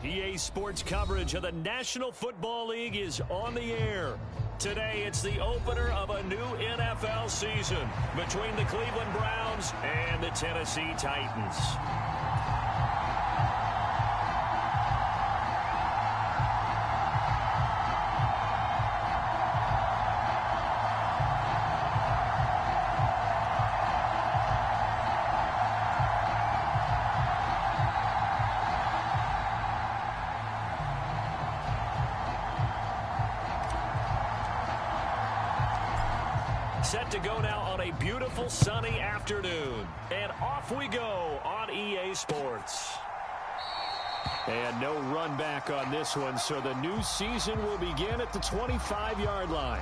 EA Sports coverage of the National Football League is on the air. Today, it's the opener of a new NFL season between the Cleveland Browns and the Tennessee Titans. Set to go now on a beautiful sunny afternoon. And off we go on EA Sports. And no run back on this one, so the new season will begin at the 25-yard line.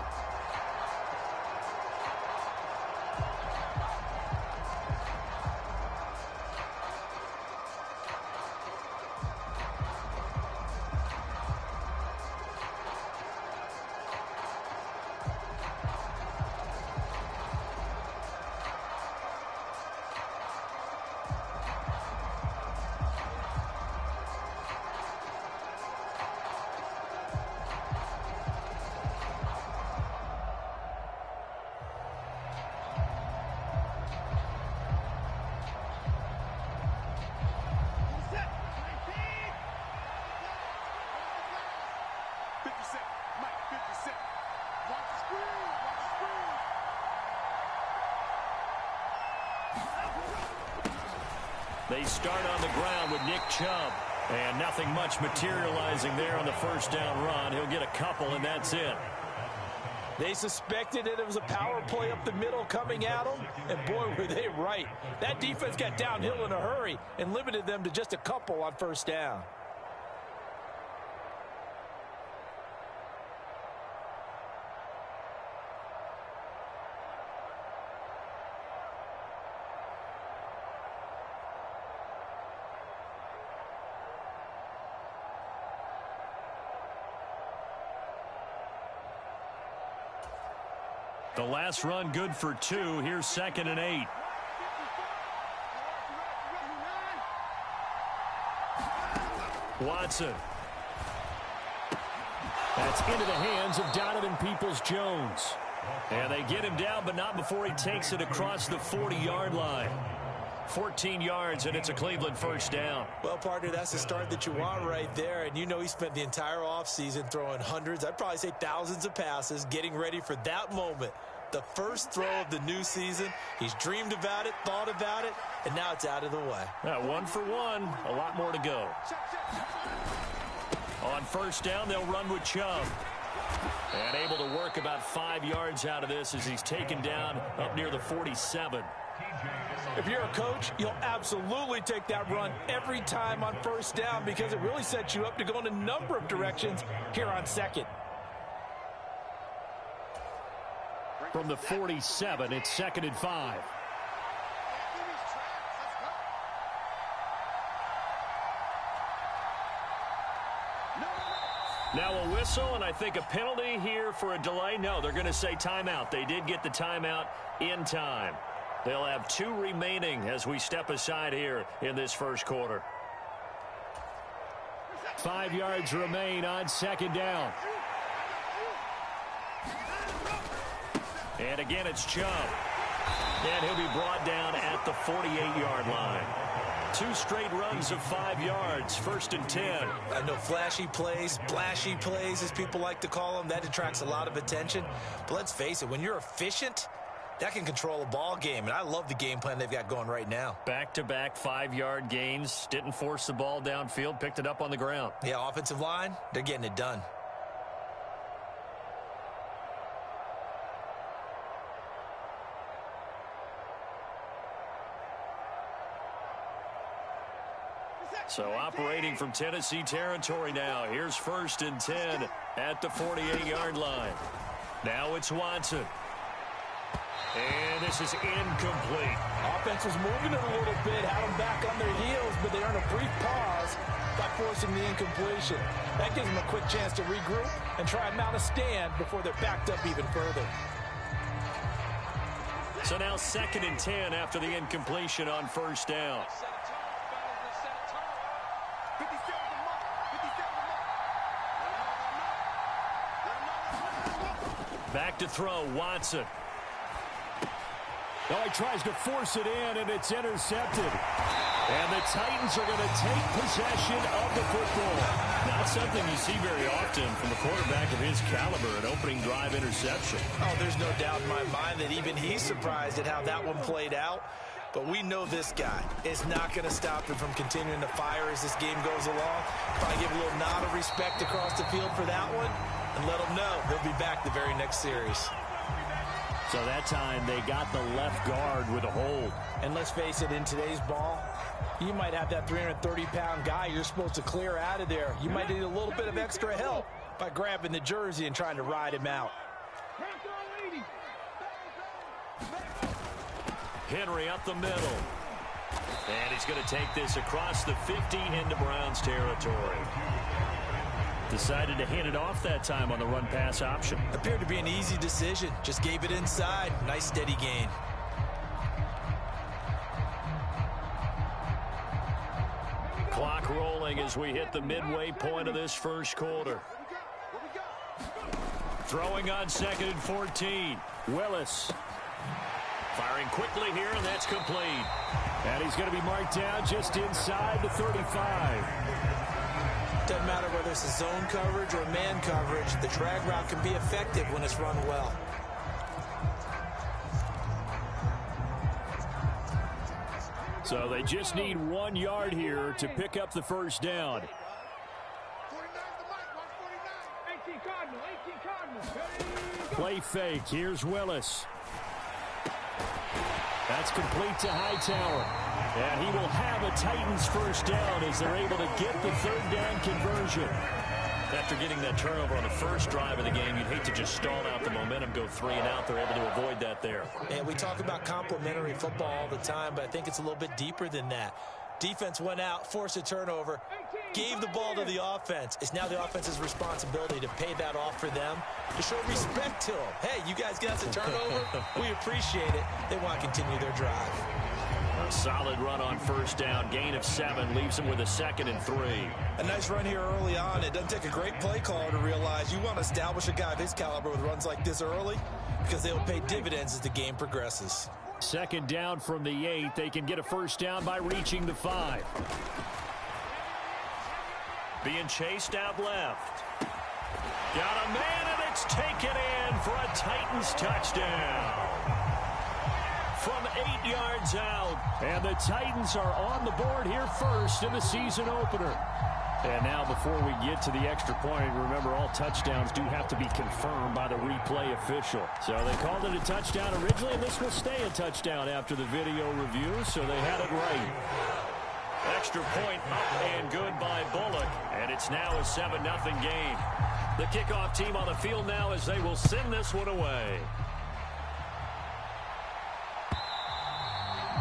They start on the ground with Nick Chubb. And nothing much materializing there on the first down run. He'll get a couple, and that's it. They suspected it was a power play up the middle coming at them, and boy, were they right. That defense got downhill in a hurry and limited them to just a couple on first down. The last run good for 2. Here's 2nd and 8. Watson. That's into the hands of Donovan Peoples-Jones. And they get him down, but not before he takes it across the 40-yard line. 14 yards, and it's a Cleveland first down. Well, partner, that's the start that you want right there. And you know he spent the entire offseason throwing hundreds, I'd probably say thousands of passes, getting ready for that moment. The first throw of the new season. He's dreamed about it, thought about it, and now it's out of the way. 1 for 1. A lot more to go. On first down, they'll run with Chubb. And able to work about 5 yards out of this as he's taken down up near the 47. If you're a coach, you'll absolutely take that run every time on first down because it really sets you up to go in a number of directions here on second. From the 47, it's 2nd and 5. Now a whistle, and I think a penalty here for a delay. No, they're going to say timeout. They did get the timeout in time. They'll have 2 remaining as we step aside here in this first quarter. 5 yards remain on 2nd down. And again, it's Chubb. And he'll be brought down at the 48-yard line. 2 straight runs of 5 yards, 1st and 10. I know flashy plays, splashy plays, as people like to call them, that attracts a lot of attention. But let's face it, when you're efficient, that can control a ball game. And I love the game plan they've got going right now. Back-to-back 5-yard gains. Didn't force the ball downfield, picked it up on the ground. Yeah, offensive line, they're getting it done. So operating from Tennessee territory now. Here's 1st and 10 at the 48-yard line. Now it's Watson. And this is incomplete. Offense was moving it a little bit, had them back on their heels, but they earned a brief pause by forcing the incompletion. That gives them a quick chance to regroup and try and mount a stand before they're backed up even further. So now 2nd and 10 after the incompletion on first down. Back to throw, Watson. Oh, he tries to force it in, and it's intercepted. And the Titans are going to take possession of the football. Not something you see very often from a quarterback of his caliber, an opening drive interception. Oh, there's no doubt in my mind that even he's surprised at how that one played out. But we know this guy is not going to stop him from continuing to fire as this game goes along. Probably give a little nod of respect across the field for that one and let him know he'll be back the very next series. So that time they got the left guard with a hold. And let's face it, in today's ball, you might have that 330-pound guy you're supposed to clear out of there. You might need a little bit of extra help by grabbing the jersey and trying to ride him out. Henry up the middle. And he's going to take this across the 50 into Browns territory. Decided to hand it off that time on the run-pass option. Appeared to be an easy decision. Just gave it inside. Nice steady gain. Clock rolling as we hit the midway point of this first quarter. Throwing on 2nd and 14. Willis. Firing quickly here, and that's complete. And he's going to be marked down just inside the 35. Doesn't matter whether it's a zone coverage or man coverage, the drag route can be effective when it's run well. So they just need 1 yard here to pick up the first down. Play fake. Here's Willis. That's complete to Hightower. And he will have a Titans first down as they're able to get the 3rd down conversion. After getting that turnover on the first drive of the game, you'd hate to just stall out the momentum, go 3 and out. They're able to avoid that there. And we talk about complementary football all the time, but I think it's a little bit deeper than that. Defense went out, forced a turnover, gave the ball to the offense. It's now the offense's responsibility to pay that off for them, to show respect to them. Hey, you guys got the turnover. We appreciate it. They want to continue their drive. A solid run on first down. Gain of 7 leaves them with a 2nd and 3. A nice run here early on. It doesn't take a great play caller to realize you want to establish a guy of his caliber with runs like this early because they will pay dividends as the game progresses. 2nd down from the 8. They can get a first down by reaching the 5. Being chased out left. Got a man, and it's taken in for a Titans touchdown. From 8 yards out. And the Titans are on the board here first in the season opener. And now before we get to the extra point, remember all touchdowns do have to be confirmed by the replay official. So they called it a touchdown originally, and this will stay a touchdown after the video review, so they had it right. Extra point up and good by Bullock. And it's now a 7-0 game. The kickoff team on the field now as they will send this one away.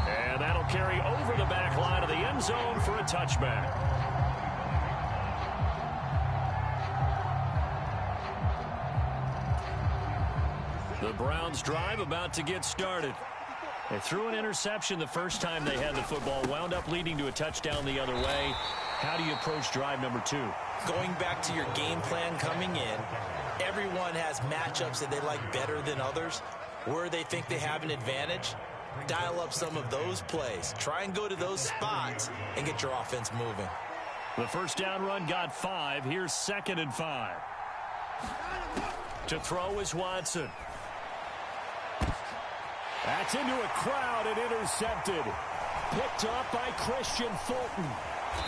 And that'll carry over the back line of the end zone for a touchback. The Browns drive about to get started. They threw an interception the first time they had the football, wound up leading to a touchdown the other way. How do you approach drive number 2? Going back to your game plan coming in, everyone has matchups that they like better than others. Where they think they have an advantage, dial up some of those plays. Try and go to those spots and get your offense moving. The first down run got 5. Here's 2nd and 5. To throw is Watson. That's into a crowd and intercepted. Picked up by Christian Fulton.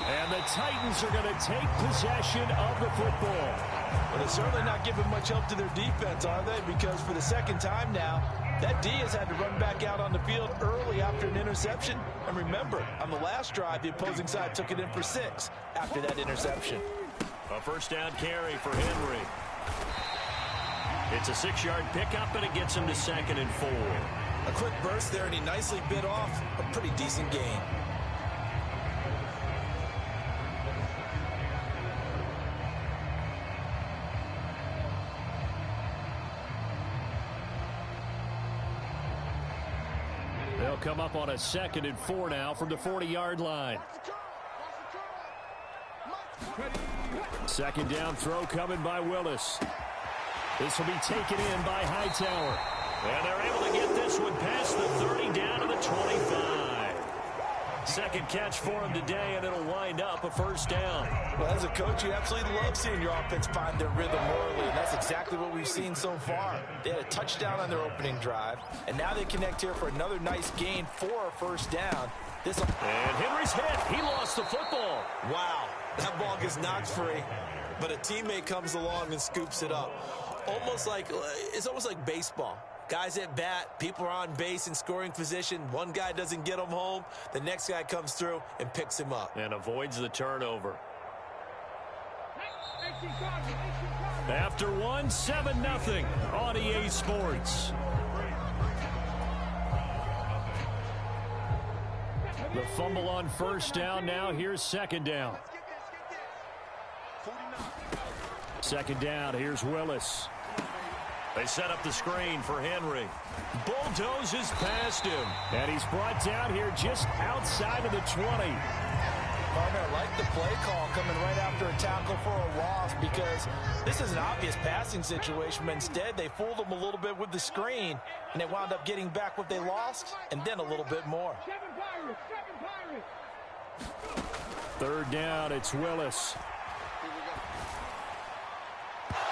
And the Titans are going to take possession of the football. Well, they're certainly not giving much help to their defense, are they? Because for the second time now, that D has had to run back out on the field early after an interception. And remember, on the last drive, the opposing side took it in for 6 after that interception. A first down carry for Henry. It's a 6-yard pickup, and it gets him to 2nd and 4. A quick burst there, and he nicely bit off a pretty decent gain. They'll come up on a 2nd and 4 now from the 40-yard line. 2nd down throw coming by Willis. This will be taken in by Hightower. And they're able to get this one past the 30 down to the 25. Second catch for him today, and it'll wind up a first down. Well, as a coach, you absolutely love seeing your offense find their rhythm early, and that's exactly what we've seen so far. They had a touchdown on their opening drive, and now they connect here for another nice gain for a first down. And Henry's hit. He lost the football. Wow, that ball gets knocked free, but a teammate comes along and scoops it up. It's almost like baseball. Guys at bat, people are on base in scoring position. One guy doesn't get him home. The next guy comes through and picks him up. And avoids the turnover. After 7-0 on EA Sports. The fumble on first down. Now here's second down. Second down. Here's Willis. They set up the screen for Henry. Bulldozes past him. And he's brought down here just outside of the 20. Partner, I like the play call coming right after a tackle for a loss, because this is an obvious passing situation, but instead they fooled them a little bit with the screen, and they wound up getting back what they lost and then a little bit more. Third down, it's Willis.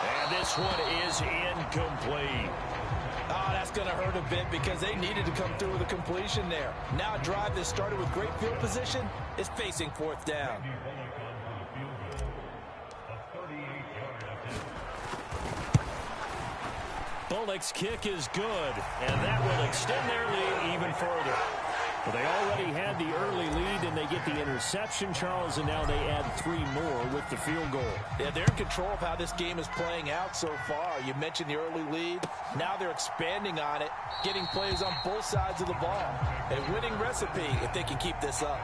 And this one is incomplete. Oh, that's going to hurt a bit, because they needed to come through with a completion there. Now a drive that started with great field position is facing fourth down. Bullock's kick is good, and that will extend their lead even further. Well, they already had the early lead, and they get the interception, Charles, and now they add 3 more with the field goal. Yeah, they're in control of how this game is playing out so far. You mentioned the early lead. Now they're expanding on it, getting plays on both sides of the ball. A winning recipe if they can keep this up.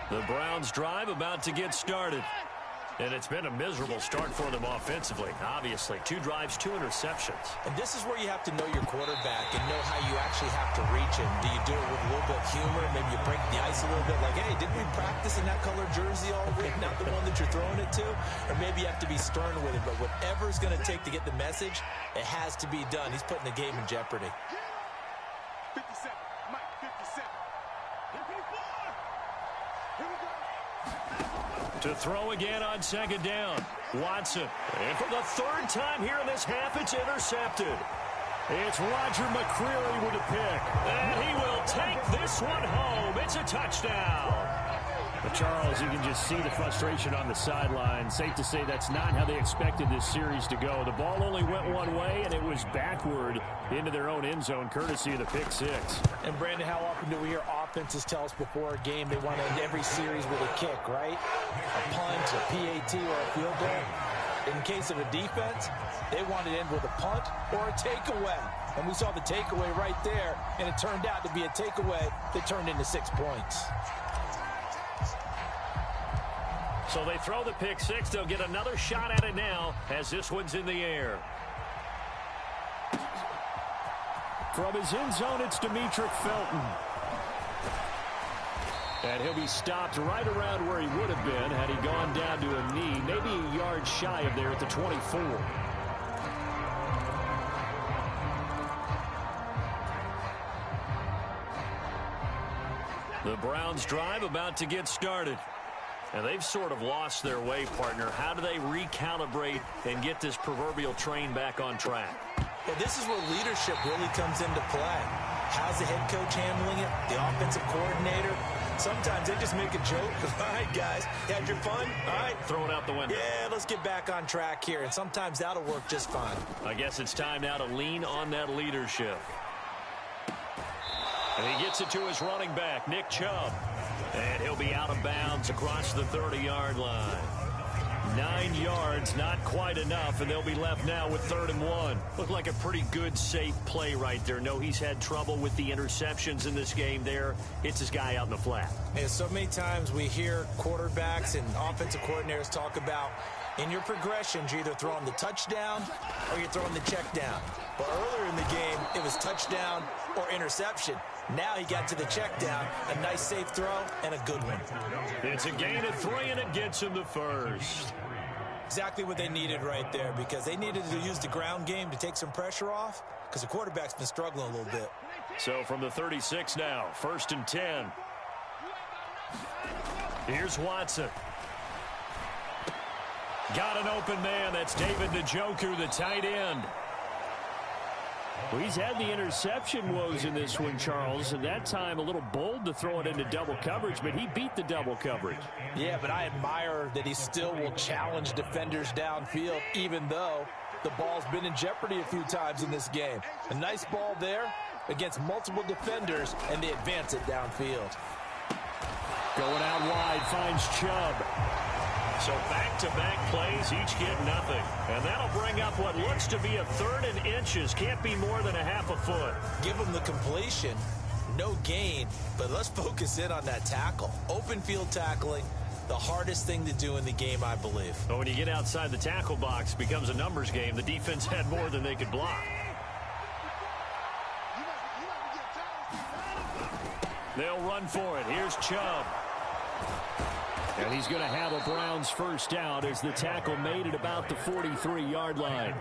The Browns drive about to get started. And it's been a miserable start for them offensively, obviously. 2 drives, 2 interceptions. And this is where you have to know your quarterback and know how you actually have to reach him. Do you do it with a little bit of humor? Maybe you break the ice a little bit, like, hey, didn't we practice in that color jersey all week, not the one that you're throwing it to? Or maybe you have to be stern with it. But whatever it's going to take to get the message, it has to be done. He's putting the game in jeopardy. 57, Mike, 57. To throw again on second down. Watson. And for the 3rd time here in this half, it's intercepted. It's Roger McCreary with a pick. And he will take this one home. It's a touchdown. But Charles, you can just see the frustration on the sideline. Safe to say that's not how they expected this series to go. The ball only went one way, and it was backward into their own end zone, courtesy of the pick 6. And, Brandon, how often do we hear offenses tell us before a game they want to end every series with a kick, right? A punt, a PAT, or a field goal. In case of a defense, they want to end with a punt or a takeaway. And we saw the takeaway right there, and it turned out to be a takeaway that turned into 6 points. So they throw the pick 6. They'll get another shot at it now as this one's in the air. From his end zone, it's Demetric Felton. And he'll be stopped right around where he would have been had he gone down to a knee, maybe a yard shy of there at the 24. The Browns drive about to get started. And they've sort of lost their way, partner. How do they recalibrate and get this proverbial train back on track? Well, this is where leadership really comes into play. How's the head coach handling it? The offensive coordinator? Sometimes they just make a joke. All right, guys, you had your fun? All right. Throw it out the window. Yeah, let's get back on track here. And sometimes that'll work just fine. I guess it's time now to lean on that leadership. And he gets it to his running back, Nick Chubb. And he'll be out of bounds across the 30-yard line. 9 yards, not quite enough, and they'll be left now with 3rd and 1. Looked like a pretty good, safe play right there. No, he's had trouble with the interceptions in this game there. Hits his guy out in the flat. And so many times we hear quarterbacks and offensive coordinators talk about in your progressions, you're either throwing the touchdown or you're throwing the check down. But earlier in the game, it was touchdown or interception. Now he got to the check down. A nice safe throw and a good one. It's a gain of 3, and it gets him the first. Exactly what they needed right there, because they needed to use the ground game to take some pressure off, because the quarterback's been struggling a little bit. So from the 36 now, 1st and 10. Here's Watson. Got an open man. That's David Njoku, the tight end. Well, he's had the interception woes in this one, Charles, and that time a little bold to throw it into double coverage, but he beat the double coverage. Yeah, but I admire that he still will challenge defenders downfield, even though the ball's been in jeopardy a few times in this game. A nice ball there against multiple defenders, and they advance it downfield. Going out wide, finds Chubb. So back-to-back plays, each get nothing. And that'll bring up what looks to be a 3rd and inches. Can't be more than a half a foot. Give him the completion. No gain, but let's focus in on that tackle. Open field tackling, the hardest thing to do in the game, I believe. But when you get outside the tackle box, it becomes a numbers game. The defense had more than they could block. They'll run for it. Here's Chubb. And he's going to have a Browns first out as the tackle made it about the 43-yard line.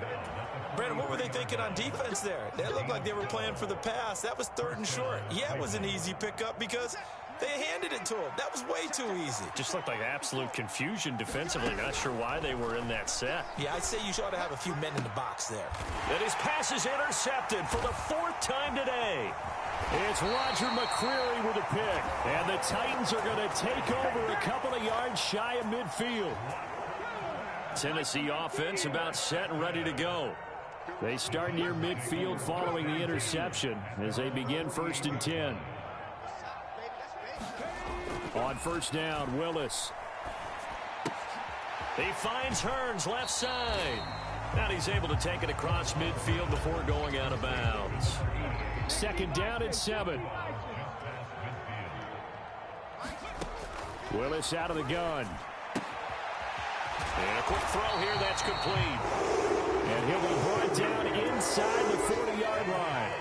Brandon, what were they thinking on defense there? They looked like they were playing for the pass. That was 3rd and short. Yeah, it was an easy pickup because they handed it to him. That was way too easy. Just looked like absolute confusion defensively. Not sure why they were in that set. Yeah, I'd say you ought to have a few men in the box there. And his pass is intercepted for the 4th time today. It's Roger McCreary with a pick. And the Titans are going to take over a couple of yards shy of midfield. Tennessee offense about set and ready to go. They start near midfield following the interception as they begin 1st and 10. On 1st down, Willis. He finds Hearns left side. And he's able to take it across midfield before going out of bounds. 2nd down and 7. Willis out of the gun. And a quick throw here, that's complete. And he'll be brought down inside the 40-yard line.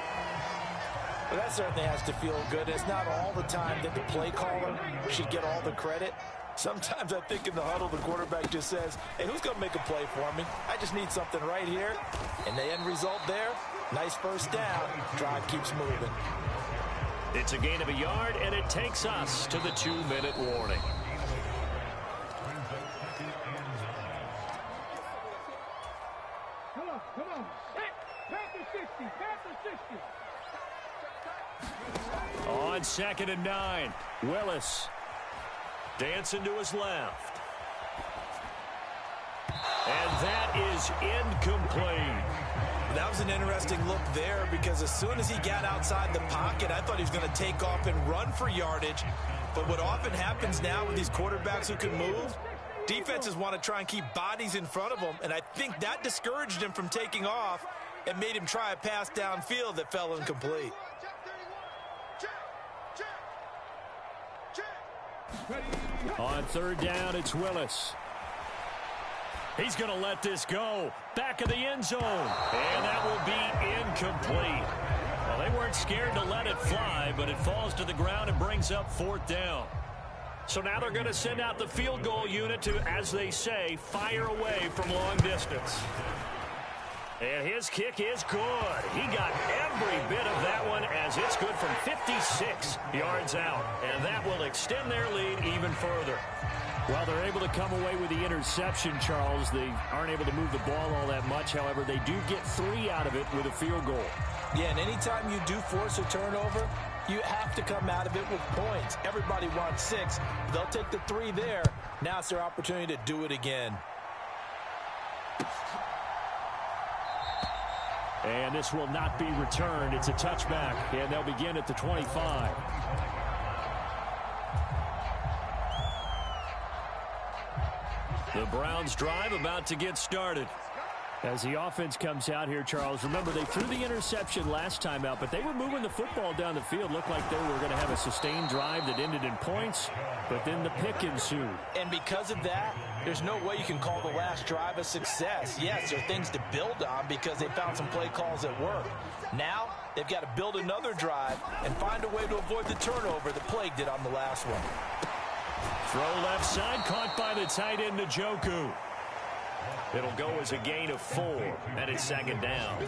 Well, that certainly has to feel good. It's not all the time that the play caller should get all the credit. Sometimes I think in the huddle, the quarterback just says, hey, who's going to make a play for me? I just need something right here. And the end result there, nice first down. Drive keeps moving. It's a gain of a yard, and it takes us to the 2-minute warning. Come on. Panther 60, Panther 60. On 2nd and 9, Willis. Dancing to his left. And that is incomplete. That was an interesting look there because as soon as he got outside the pocket, I thought he was going to take off and run for yardage. But what often happens now with these quarterbacks who can move, defenses want to try and keep bodies in front of them, and I think that discouraged him from taking off and made him try a pass downfield that fell incomplete. On 3rd down, it's Willis. He's going to let this go. Back of the end zone. And that will be incomplete. Well, they weren't scared to let it fly, but it falls to the ground and brings up 4th down. So now they're going to send out the field goal unit to, as they say, fire away from long distance. And his kick is good. He got every bit of that one as it's good from 56 yards out. And that will extend their lead even further. Well, they're able to come away with the interception, Charles. They aren't able to move the ball all that much. However, they do get 3 out of it with a field goal. Yeah, and anytime you do force a turnover, you have to come out of it with points. Everybody wants 6. They'll take the 3 there. Now it's their opportunity to do it again. And this will not be returned. It's a touchback, and they'll begin at the 25. The Browns drive about to get started. As the offense comes out here, Charles, remember they threw the interception last time out, but they were moving the football down the field. Looked like they were going to have a sustained drive that ended in points, but then the pick ensued. And because of that, there's no way you can call the last drive a success. Yes, there are things to build on because they found some play calls that work. Now, they've got to build another drive and find a way to avoid the turnover that Plague did on the last one. Throw left side, caught by the tight end, Njoku. It'll go as a gain of 4, and it's second down.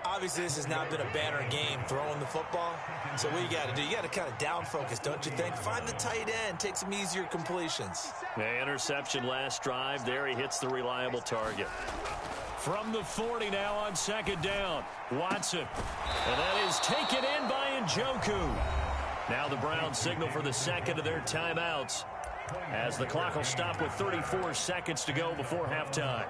Obviously, this has not been a banner game throwing the football. So what you got to do, you got to kind of down focus, don't you think? Find the tight end, take some easier completions. The interception last drive. There he hits the reliable target. From the 40 now on second down. Watson. And that is taken in by Njoku. Now the Browns signal for the second of their timeouts, as the clock will stop with 34 seconds to go before halftime.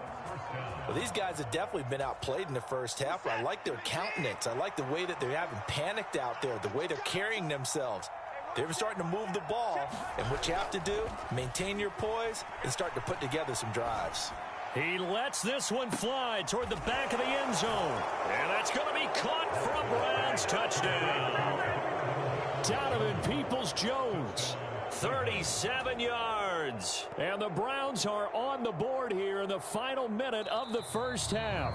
Well, these guys have definitely been outplayed in the first half. I like their countenance. I like the way that they're having panicked out there, the way they're carrying themselves. They're starting to move the ball, and what you have to do, maintain your poise and start to put together some drives. He lets this one fly toward the back of the end zone. And that's going to be caught for a Browns touchdown. Donovan Peoples-Jones. 37 yards. And the Browns are on the board here in the final minute of the first half.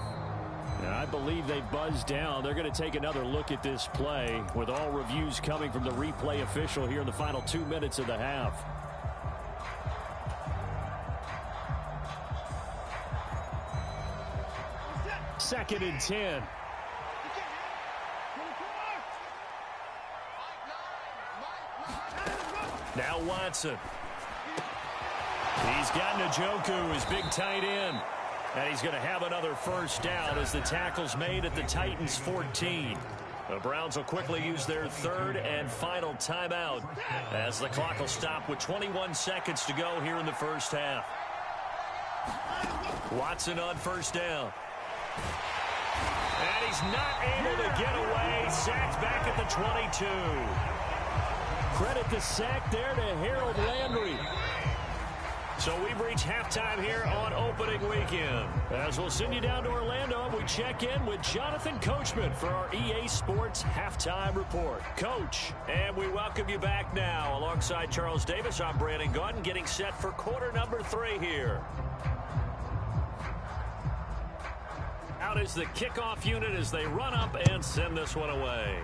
And I believe they've buzzed down. They're going to take another look at this play, with all reviews coming from the replay official here in the final 2 minutes of the half. Second and 10. Now Watson. He's got Njoku, his big tight end. And he's going to have another first down as the tackle's made at the Titans' 14. The Browns will quickly use their third and final timeout, as the clock will stop with 21 seconds to go here in the first half. Watson on first down. And he's not able to get away. Sacked back at the 22. Credit the sack there to Harold Landry. So we've reached halftime here on opening weekend. As we'll send you down to Orlando, and we check in with Jonathan Coachman for our EA Sports Halftime Report. Coach, and we welcome you back now. Alongside Charles Davis, I'm Brandon Gaudin, getting set for quarter number 3 here. Out is the kickoff unit as they run up and send this one away.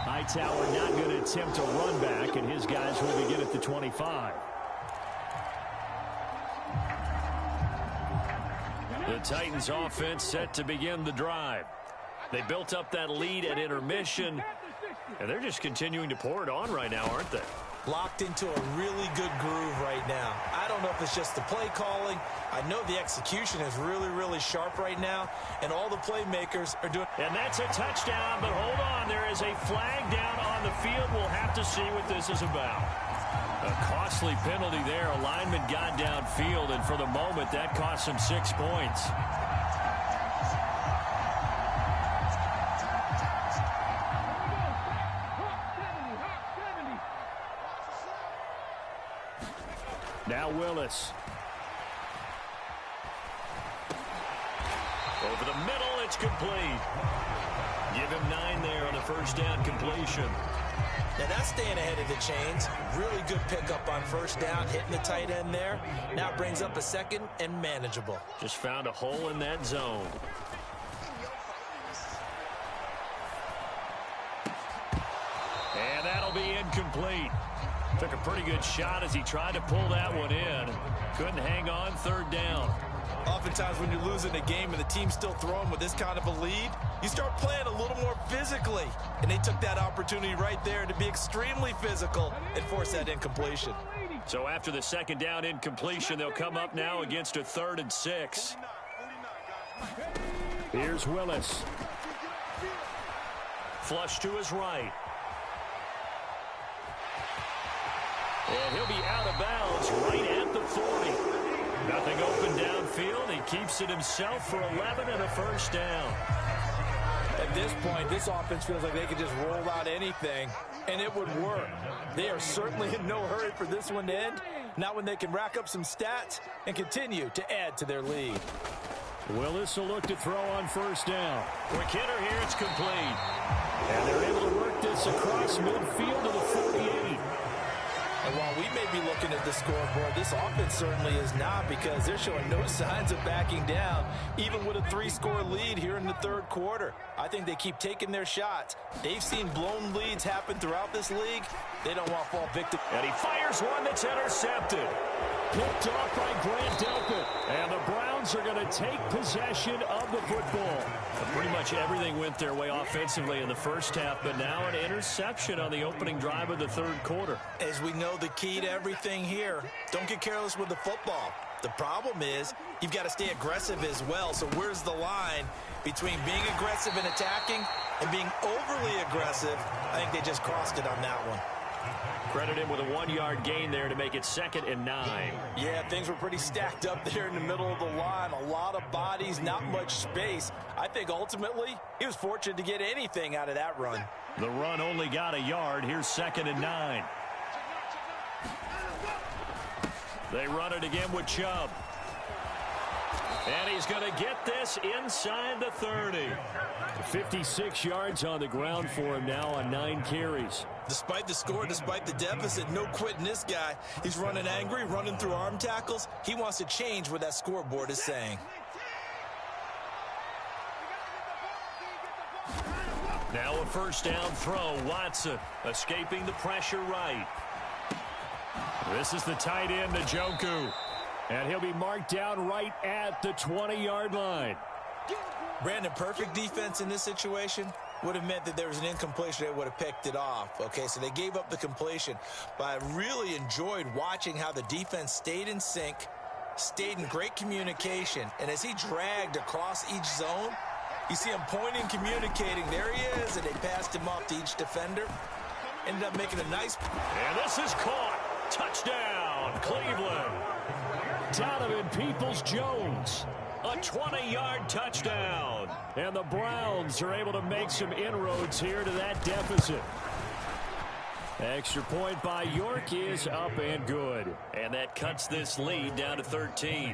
Hightower not going to attempt a run back, and his guys will begin at the 25. The Titans offense set to begin the drive. They built up that lead at intermission, and they're just continuing to pour it on right now, aren't they? Locked into a really good groove right now. I don't know if it's just the play calling. I know the execution is really, really sharp right now, and all the playmakers are doing. And that's a touchdown, but hold on. There is a flag down on the field. We'll have to see what this is about. A costly penalty there. A lineman got downfield, and for the moment, that cost him 6 points. Now Willis. Over the middle, it's complete. Give him 9 there on the first down completion. Now that's staying ahead of the chains. Really good pickup on first down, hitting the tight end there. Now it brings up a second and manageable. Just found a hole in that zone. And that'll be incomplete. Took a pretty good shot as he tried to pull that one in. Couldn't hang on, third down. Oftentimes when you're losing a game and the team's still throwing with this kind of a lead, you start playing a little more physically. And they took that opportunity right there to be extremely physical and force that incompletion. So after the second down incompletion, they'll come up now against a 3rd and 6. Here's Willis. Flush to his right. And he'll be out of bounds right at the 40. Nothing open downfield. He keeps it himself for 11 and a first down. At this point, this offense feels like they could just roll out anything. And it would work. They are certainly in no hurry for this one to end. Not when they can rack up some stats and continue to add to their lead. Willis will look to throw on first down. Quick hitter here, it's complete. And they're able to work this across midfield to the 48. And while we may be looking at the scoreboard, this offense certainly is not, because they're showing no signs of backing down, even with a 3-score lead here in the third quarter. I think they keep taking their shots. They've seen blown leads happen throughout this league. They don't want to fall victim. And he fires one that's intercepted. Picked off by Grant Delpit. And the Browns are going to take possession of the football. Pretty much everything went their way offensively in the first half, but now an interception on the opening drive of the third quarter. As we know, the key to everything here, don't get careless with the football. The problem is you've got to stay aggressive as well. So where's the line between being aggressive and attacking and being overly aggressive? I think they just crossed it on that one. Credit him with a 1-yard gain there to make it 2nd and 9. Yeah, things were pretty stacked up there in the middle of the line. A lot of bodies, not much space. I think ultimately he was fortunate to get anything out of that run. The run only got a yard. Here's 2nd and 9. They run it again with Chubb. And he's going to get this inside the 30. 56 yards on the ground for him now on 9 carries. Despite the score, despite the deficit, no quitting this guy. He's running angry, running through arm tackles. He wants to change what that scoreboard is saying. Now a first down throw. Watson escaping the pressure right. This is the tight end, Njoku. And he'll be marked down right at the 20-yard line. Brandon, perfect defense in this situation would have meant that there was an incompletion. They would have picked it off. Okay, so they gave up the completion. But I really enjoyed watching how the defense stayed in sync, stayed in great communication. And as he dragged across each zone, you see him pointing, communicating. There he is, and they passed him off to each defender. Ended up making a nice... And this is caught. Touchdown, Cleveland. Donovan Peoples-Jones. A 20-yard touchdown. And the Browns are able to make some inroads here to that deficit. Extra point by York is up and good. And that cuts this lead down to 13.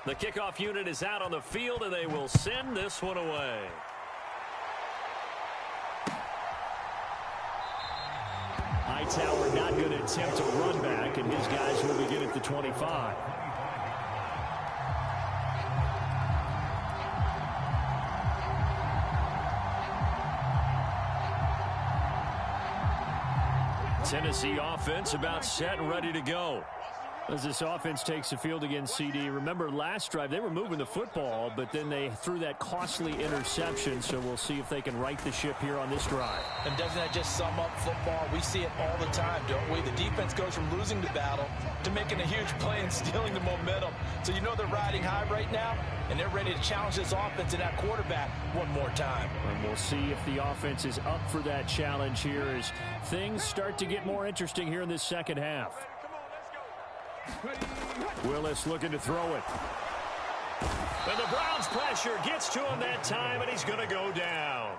The kickoff unit is out on the field, and they will send this one away. Hightower not going to attempt a run back, and his guys will begin at the 25. Tennessee offense about set and ready to go. As this offense takes the field against CD, remember last drive they were moving the football, but then they threw that costly interception, so we'll see if they can right the ship here on this drive. And doesn't that just sum up football? We see it all the time, don't we? The defense goes from losing the battle to making a huge play and stealing the momentum. So you know they're riding high right now, and they're ready to challenge this offense and that quarterback one more time. And we'll see if the offense is up for that challenge here as things start to get more interesting here in this second half. Willis looking to throw it. And the Browns pressure gets to him that time, and he's going to go down.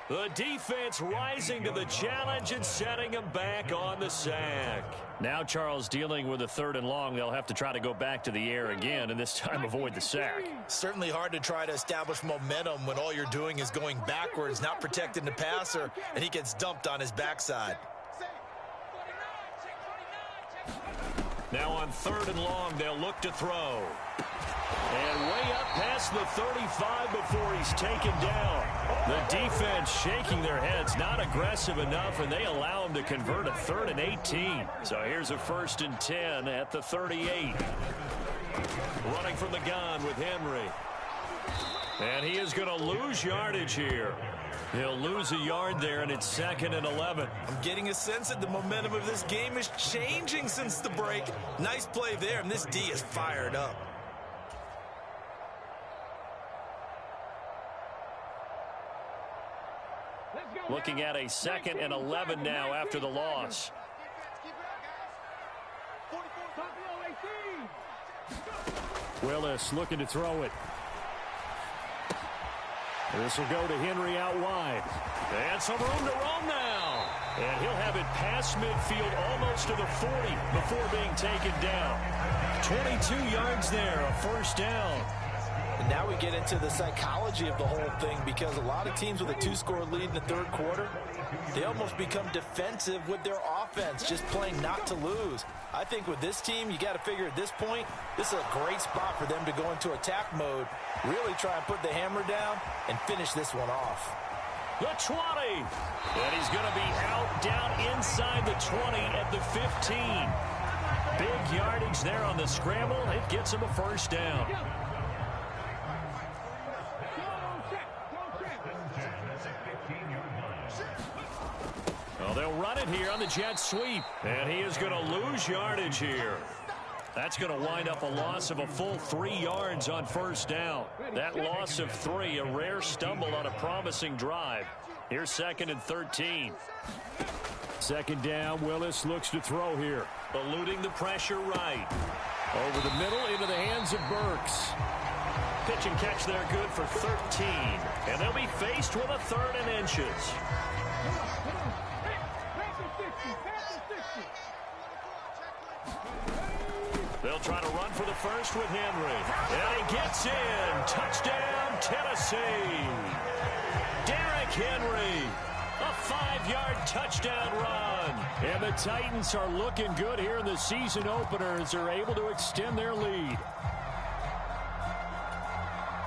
The defense rising to the challenge and setting him back on the sack. Now Charles dealing with a 3rd and long. They'll have to try to go back to the air again, and this time avoid the sack. Certainly hard to try to establish momentum when all you're doing is going backwards, not protecting the passer, and he gets dumped on his backside. Now on 3rd and long, they'll look to throw. And way up past the 35 before he's taken down. The defense shaking their heads, not aggressive enough, and they allow him to convert a 3rd and 18. So here's a 1st and 10 at the 38. Running from the gun with Henry. And he is going to lose yardage here. He'll lose a yard there, and it's 2nd and 11. I'm getting a sense that the momentum of this game is changing since the break. Nice play there, and this D is fired up. Looking at a 2nd and 11 now after the loss. Willis looking to throw it. This will go to Henry out wide. And some room to roam now. And he'll have it past midfield almost to the 40 before being taken down. 22 yards there, a first down. And now we get into the psychology of the whole thing, because a lot of teams with a 2-score lead in the third quarter, they almost become defensive with their offense, just playing not to lose. I think with this team, you got to figure at this point, this is a great spot for them to go into attack mode, really try and put the hammer down and finish this one off. The 20. And he's going to be out down inside the 20 at the 15. Big yardage there on the scramble. It gets him a first down. Well, they'll run it here on the jet sweep. And he is going to lose yardage here. That's going to wind up a loss of a full 3 yards on first down. That loss of 3, a rare stumble on a promising drive. Here's 2nd and 13. Second down, Willis looks to throw here. Eluding the pressure right. Over the middle into the hands of Burks. Pitch and catch there good for 13. And they'll be faced with a 3rd and inches. They'll try to run for the first with Henry. And he gets in. Touchdown, Tennessee. Derrick Henry. A 5-yard touchdown run. And the Titans are looking good here in the season opener as they're able to extend their lead.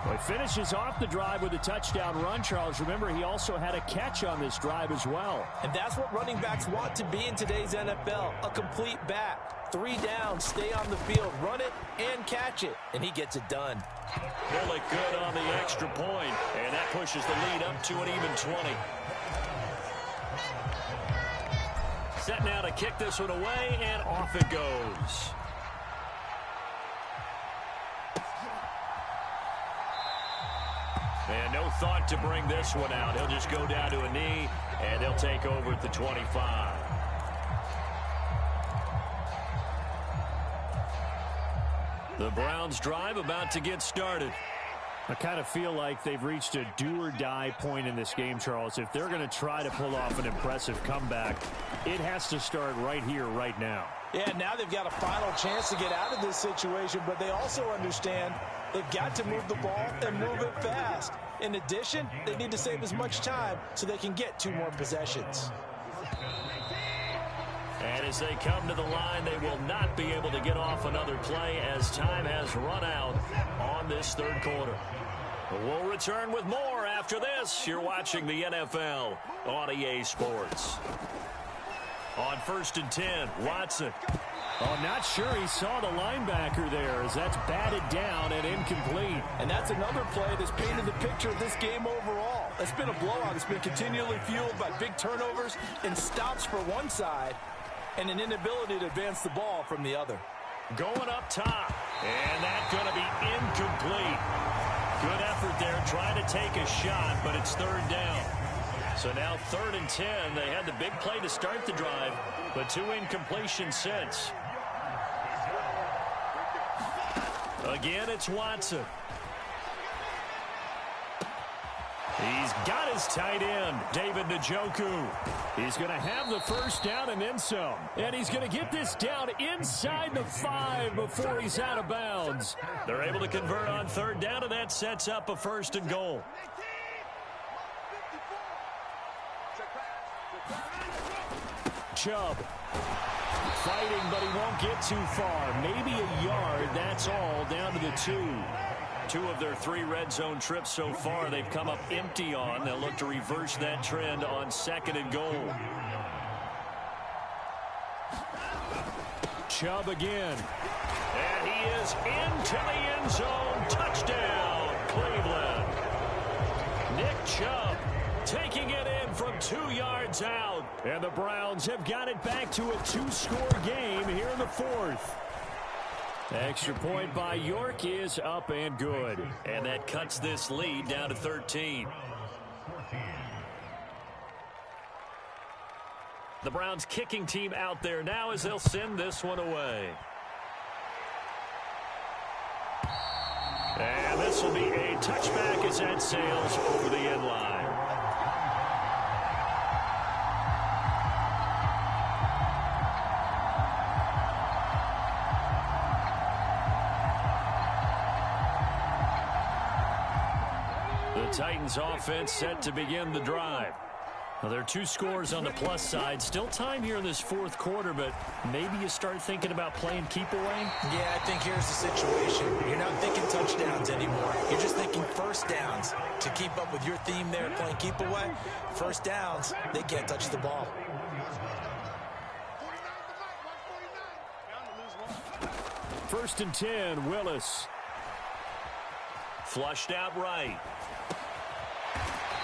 Well, he finishes off the drive with a touchdown run, Charles. Remember, he also had a catch on this drive as well. And that's what running backs want to be in today's NFL, a complete back. 3 downs, stay on the field, run it, and catch it. And he gets it done. Bullock good on the extra point, and that pushes the lead up to an even 20. Set now to kick this one away, and off it goes. And no thought to bring this one out. He'll just go down to a knee, and they'll take over at the 25. The Browns drive about to get started. I kind of feel like they've reached a do-or-die point in this game, Charles. If they're going to try to pull off an impressive comeback, it has to start right here, right now. Yeah, now they've got a final chance to get out of this situation, but they also understand they've got to move the ball and move it fast. In addition, they need to save as much time so they can get 2 more possessions. And as they come to the line, they will not be able to get off another play as time has run out on this third quarter. We'll return with more after this. You're watching the NFL on EA Sports. On 1st and 10, Watson. Oh, not sure he saw the linebacker there as that's batted down and incomplete. And that's another play that's painted the picture of this game overall. It's been a blowout. It's been continually fueled by big turnovers and stops for one side and an inability to advance the ball from the other. Going up top, and that's going to be incomplete. Good effort there trying to take a shot, but it's 3rd down. So now 3rd and 10. They had the big play to start the drive, but 2 incompletions since. Again, it's Watson. He's got his tight end, David Njoku. He's going to have the first down and then some. And he's going to get this down inside the 5 before he's out of bounds. They're able to convert on 3rd down, and that sets up a 1st and goal. Chubb. Fighting, but he won't get too far. Maybe a yard, that's all, down to the 2. 2 of their 3 red zone trips so far they've come up empty on. They'll look to reverse that trend on 2nd and goal. Chubb again. And he is into the end zone. Touchdown, Cleveland. Nick Chubb taking it in from 2 yards out. And the Browns have got it back to a 2-score game here in the 4th. Extra point by York is up and good. And that cuts this lead down to 13. The Browns kicking team out there now as they'll send this one away. And this this will be a touchback as that sails over the end line. The Titans offense set to begin the drive. Now, there are 2 scores on the plus side. Still time here in this fourth quarter, but maybe you start thinking about playing keep away? Yeah, I think here's the situation. You're not thinking touchdowns anymore. You're just thinking first downs. To keep up with your theme there, playing keep away, first downs, they can't touch the ball. First and 10, Willis. Flushed out right.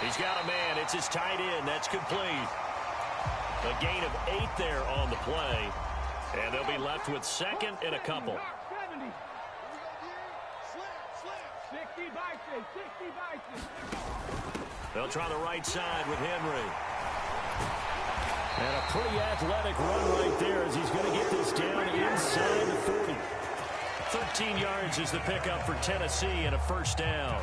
He's got a man. It's his tight end. That's complete. A gain of 8 there on the play. And they'll be left with second and a couple. 60 by 6. They'll try the right side with Henry. And a pretty athletic run right there as he's going to get this down inside the 40. 13 yards is the pickup for Tennessee and a first down.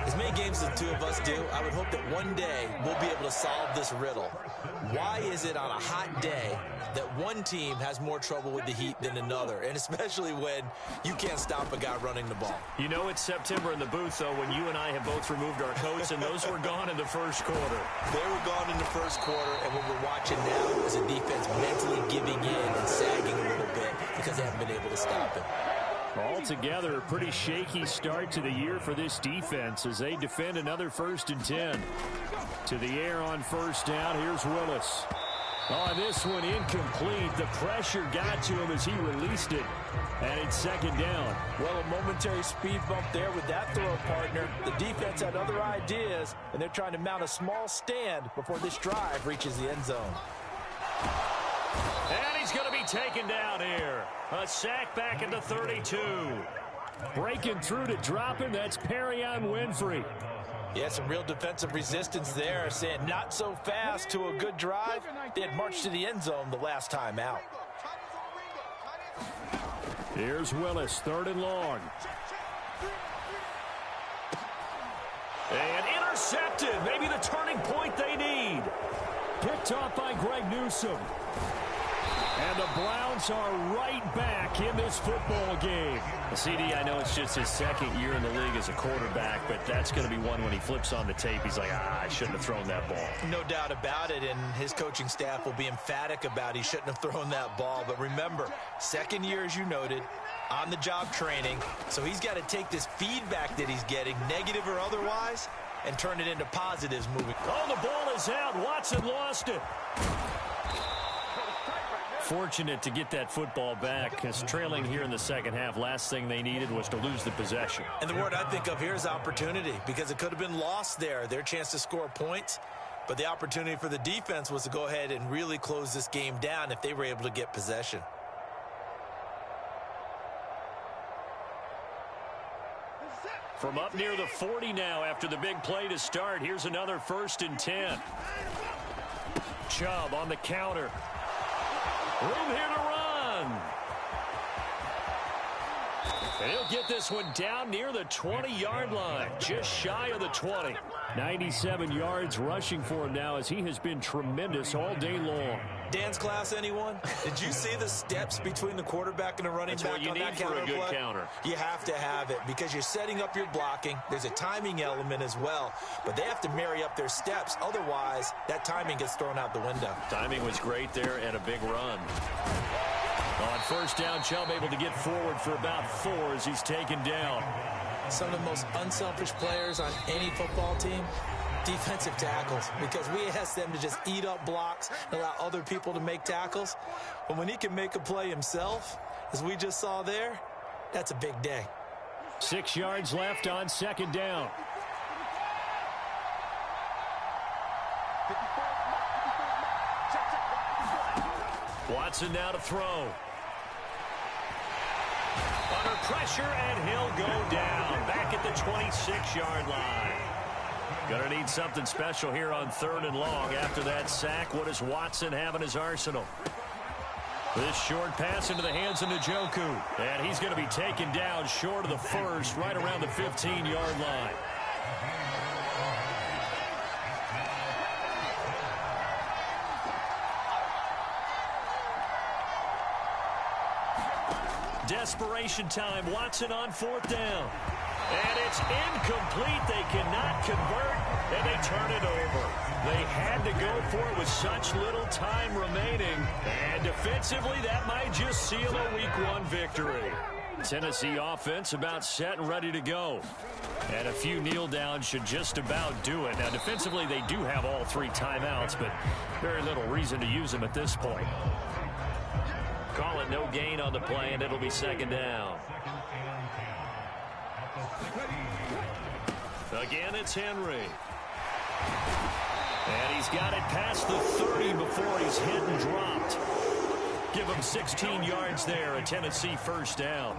As many games as the two of us do, I would hope that one day we'll be able to solve this riddle. Why is it on a hot day that one team has more trouble with the heat than another, and especially when you can't stop a guy running the ball? You know it's September in the booth, though, when you and I have both removed our coats, and those were gone in the first quarter. They were gone in the first quarter, and what we're watching now is a defense mentally giving in and sagging a little bit because they haven't been able to stop it. Altogether, a pretty shaky start to the year for this defense as they defend another first and 10. To the air on first down. Here's Willis. Oh, this one incomplete. The pressure got to him as he released it. And it's second down. Well, a momentary speed bump there with that throw, partner. The defense had other ideas, and they're trying to mount a small stand before this drive reaches the end zone. And he's going to be taken down here. A sack back at the 32. Breaking through to drop him. That's Perrion Winfrey. Yeah, some real defensive resistance there, saying not so fast to a good drive. They had marched to the end zone the last time out. Here's Willis, third and long. And intercepted. Maybe the turning point they need. Picked off by Greg Newsome. And the Browns are right back in this football game. CD, I know it's just his second year in the league as a quarterback, but that's going to be one when he flips on the tape. He's like, I shouldn't have thrown that ball. No doubt about it, and his coaching staff will be emphatic about he shouldn't have thrown that ball. But remember, second year, as you noted, on-the-job training, so he's got to take this feedback that he's getting, negative or otherwise, and turn it into positives moving. Oh, the ball is out. Watson lost it. Fortunate to get that football back because trailing here in the second half, last thing they needed was to lose the possession. And the word I think of here is opportunity, because it could have been lost there, their chance to score points. But the opportunity for the defense was to go ahead and really close this game down if they were able to get possession. From up near the 40 now after the big play to start, here's another first and 10. Chubb on the counter. Room here to run. And he'll get this one down near the 20-yard line, just shy of the 20. 97 yards rushing for him now as he has been tremendous all day long. Dance class, anyone? Did you see the steps between the quarterback and the running back on that counter play? That's what you need for a good counter. You have to have it because you're setting up your blocking. There's a timing element as well, but they have to marry up their steps. Otherwise, that timing gets thrown out the window. Timing was great there and a big run. On first down, Chubb able to get forward for about 4 as he's taken down. Some of the most unselfish players on any football team, defensive tackles, because we ask them to just eat up blocks and allow other people to make tackles. But when he can make a play himself, as we just saw there, that's a big day. 6 yards left on second down. Watson now to throw. Under pressure, and he'll go down. Back at the 26-yard line. Gonna need something special here on third and long. After that sack, what does Watson have in his arsenal? This short pass into the hands of Njoku. And he's going to be taken down short of the first, right around the 15-yard line. Desperation time. Watson on 4th down. And it's incomplete. They cannot convert, and they turn it over. They had to go for it with such little time remaining. And defensively, that might just seal a Week 1 victory. Tennessee offense about set and ready to go. And a few kneel downs should just about do it. Now, defensively, they do have all 3 timeouts, but very little reason to use them at this point. Call it no gain on the play, and it'll be 2nd down. Again, it's Henry. And he's got it past the 30 before he's hit and dropped. Give him 16 yards there, a Tennessee 1st down.